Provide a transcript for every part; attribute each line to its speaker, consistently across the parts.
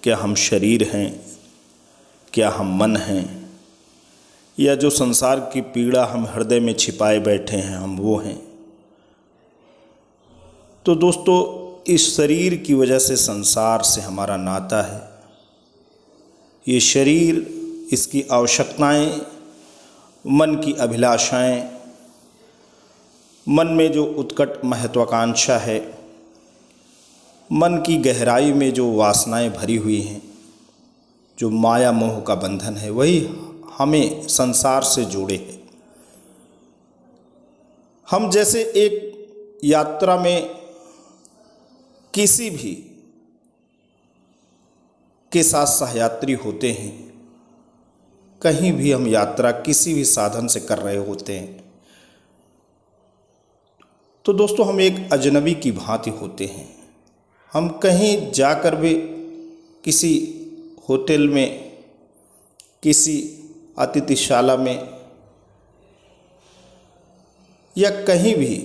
Speaker 1: क्या हम शरीर हैं, क्या हम मन हैं, या जो संसार की पीड़ा हम हृदय में छिपाए बैठे हैं हम वो हैं। तो दोस्तों, इस शरीर की वजह से संसार से हमारा नाता है। ये शरीर, इसकी आवश्यकताएं, मन की अभिलाषाएं, मन में जो उत्कट महत्वाकांक्षा है, मन की गहराई में जो वासनाएं भरी हुई हैं, जो माया मोह का बंधन है, वही हमें संसार से जोड़े है। हम जैसे एक यात्रा में किसी भी के साथ सहयात्री होते हैं, कहीं भी हम यात्रा किसी भी साधन से कर रहे होते हैं, तो दोस्तों हम एक अजनबी की भांति होते हैं। हम कहीं जाकर भी किसी होटल में, किसी अतिथिशाला में या कहीं भी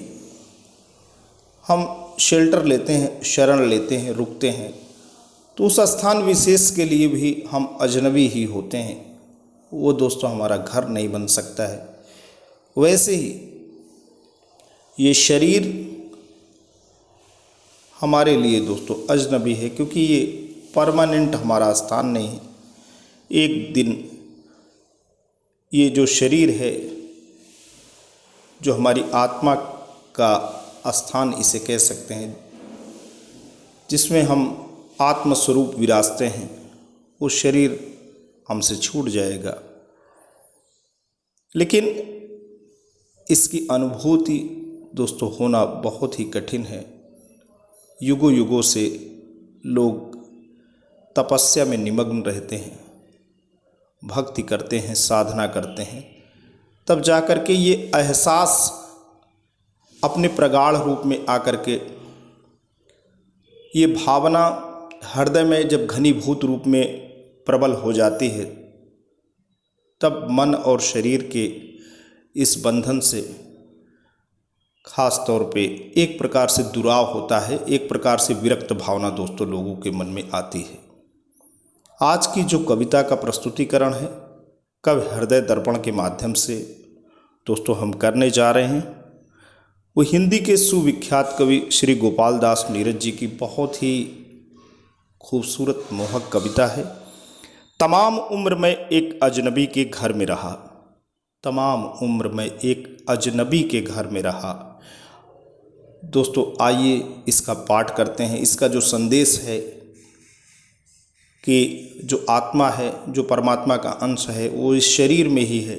Speaker 1: हम शेल्टर लेते हैं, शरण लेते हैं, रुकते हैं, तो उस स्थान विशेष के लिए भी हम अजनबी ही होते हैं। वो दोस्तों हमारा घर नहीं बन सकता है। वैसे ही ये शरीर हमारे लिए दोस्तों अजनबी है, क्योंकि ये परमानेंट हमारा स्थान नहीं है। एक दिन ये जो शरीर है, जो हमारी आत्मा का स्थान इसे कह सकते हैं, जिसमें हम आत्मस्वरूप विराजते हैं, वो शरीर हमसे छूट जाएगा। लेकिन इसकी अनुभूति दोस्तों होना बहुत ही कठिन है। युगों युगों से लोग तपस्या में निमग्न रहते हैं, भक्ति करते हैं, साधना करते हैं, तब जाकर के ये एहसास अपने प्रगाढ़ रूप में आकर के, ये भावना हृदय में जब घनीभूत रूप में प्रबल हो जाती है, तब मन और शरीर के इस बंधन से खास तौर पे एक प्रकार से दुराव होता है, एक प्रकार से विरक्त भावना दोस्तों लोगों के मन में आती है। आज की जो कविता का प्रस्तुतिकरण है, कवि हृदय दर्पण के माध्यम से दोस्तों हम करने जा रहे हैं, वो हिंदी के सुविख्यात कवि श्री गोपाल दास नीरज जी की बहुत ही खूबसूरत मोहक कविता है। तमाम उम्र में एक अजनबी के घर में रहा, तमाम उम्र में एक अजनबी के घर में रहा। दोस्तों आइए इसका पाठ करते हैं। इसका जो संदेश है कि जो आत्मा है, जो परमात्मा का अंश है, वो इस शरीर में ही है,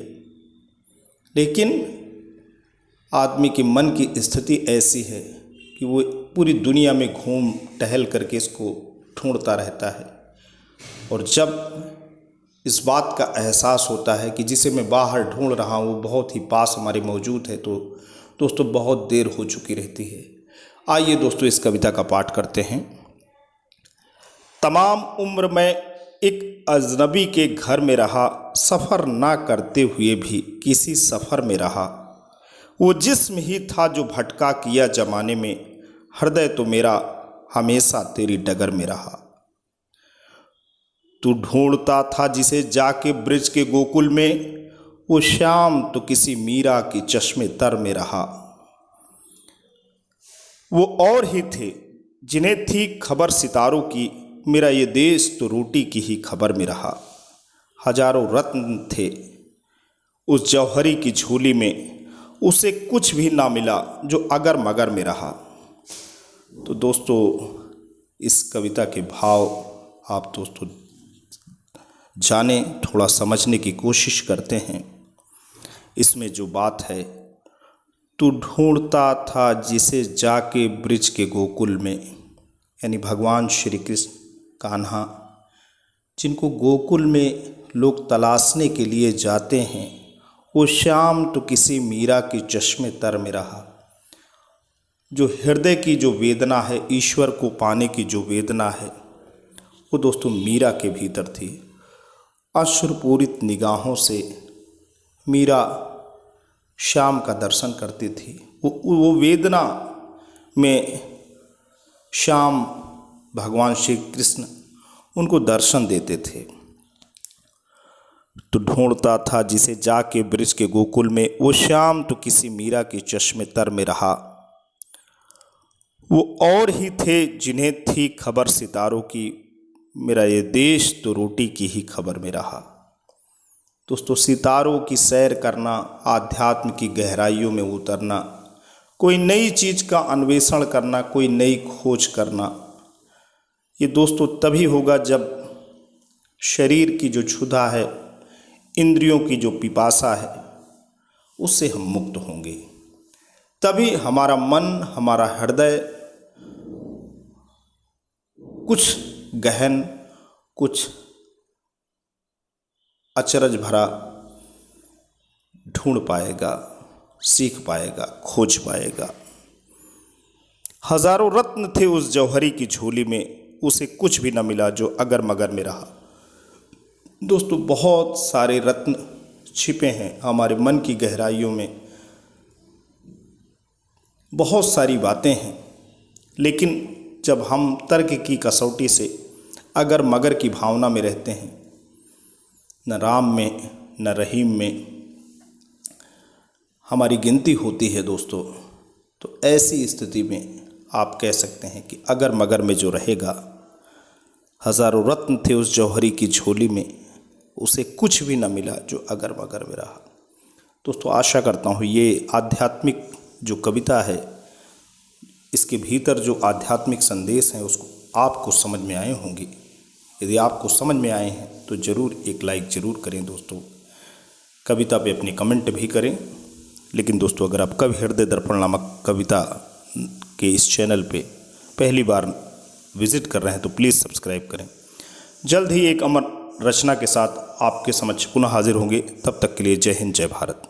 Speaker 1: लेकिन आदमी के मन की स्थिति ऐसी है कि वो पूरी दुनिया में घूम टहल करके इसको ढूंढता रहता है। और जब इस बात का एहसास होता है कि जिसे मैं बाहर ढूंढ रहा हूँ वो बहुत ही पास हमारे मौजूद है, तो दोस्तों बहुत देर हो चुकी रहती है। आइए दोस्तों इस कविता का पाठ करते हैं। तमाम उम्र में एक अजनबी के घर में रहा, सफ़र ना करते हुए भी किसी सफ़र में रहा। वो जिस्म ही था जो भटका किया ज़माने में, हृदय तो मेरा हमेशा तेरी डगर में रहा। तू ढूंढता था जिसे जाके ब्रिज के गोकुल में, वो शाम तो किसी मीरा की चश्मे तर में रहा। वो और ही थे जिन्हें थी खबर सितारों की, मेरा ये देश तो रोटी की ही खबर में रहा। हजारों रत्न थे उस जौहरी की झोली में, उसे कुछ भी ना मिला जो अगर मगर में रहा। तो दोस्तों इस कविता के भाव आप दोस्तों जाने, थोड़ा समझने की कोशिश करते हैं। इसमें जो बात है, तू ढूंढता था जिसे जाके ब्रिज के गोकुल में, यानी भगवान श्री कृष्ण कान्हा, जिनको गोकुल में लोग तलाशने के लिए जाते हैं, वो शाम तो किसी मीरा की चश्मे तर में रहा। जो हृदय की जो वेदना है, ईश्वर को पाने की जो वेदना है, वो दोस्तों मीरा के भीतर थी। अश्रुपूरित निगाहों से मीरा श्याम का दर्शन करती थी। वो वेदना में श्याम भगवान श्री कृष्ण उनको दर्शन देते थे। तो ढूंढता था जिसे जाके ब्रज के गोकुल में, वो श्याम तो किसी मीरा के चश्मे तर में रहा। वो और ही थे जिन्हें थी खबर सितारों की, मेरा ये देश तो रोटी की ही खबर में रहा। दोस्तों, सितारों की सैर करना, आध्यात्म की गहराइयों में उतरना, कोई नई चीज़ का अन्वेषण करना, कोई नई खोज करना, ये दोस्तों तभी होगा जब शरीर की जो क्षुधा है, इंद्रियों की जो पिपासा है, उससे हम मुक्त होंगे। तभी हमारा मन, हमारा हृदय कुछ गहन, कुछ अचरज भरा ढूंढ पाएगा, सीख पाएगा, खोज पाएगा। हजारों रत्न थे उस जौहरी की झोली में, उसे कुछ भी न मिला जो अगर मगर में रहा। दोस्तों, बहुत सारे रत्न छिपे हैं हमारे मन की गहराइयों में, बहुत सारी बातें हैं, लेकिन जब हम तर्क की कसौटी से अगर मगर की भावना में रहते हैं, न राम में न रहीम में हमारी गिनती होती है दोस्तों, तो ऐसी स्थिति में आप कह सकते हैं कि अगर मगर में जो रहेगा, हजारों रत्न थे उस जौहरी की झोली में, उसे कुछ भी न मिला जो अगर मगर में रहा। दोस्तों, आशा करता हूँ ये आध्यात्मिक जो कविता है, इसके भीतर जो आध्यात्मिक संदेश हैं उसको आपको समझ में आए होंगे। यदि आपको समझ में आए हैं तो ज़रूर एक लाइक ज़रूर करें दोस्तों। कविता पे अपनी कमेंट भी करें। लेकिन दोस्तों, अगर आप कवि हृदय दर्पण नामक कविता के इस चैनल पे पहली बार विजिट कर रहे हैं तो प्लीज़ सब्सक्राइब करें। जल्द ही एक अमर रचना के साथ आपके समक्ष पुनः हाजिर होंगे। तब तक के लिए जय हिंद, जय भारत।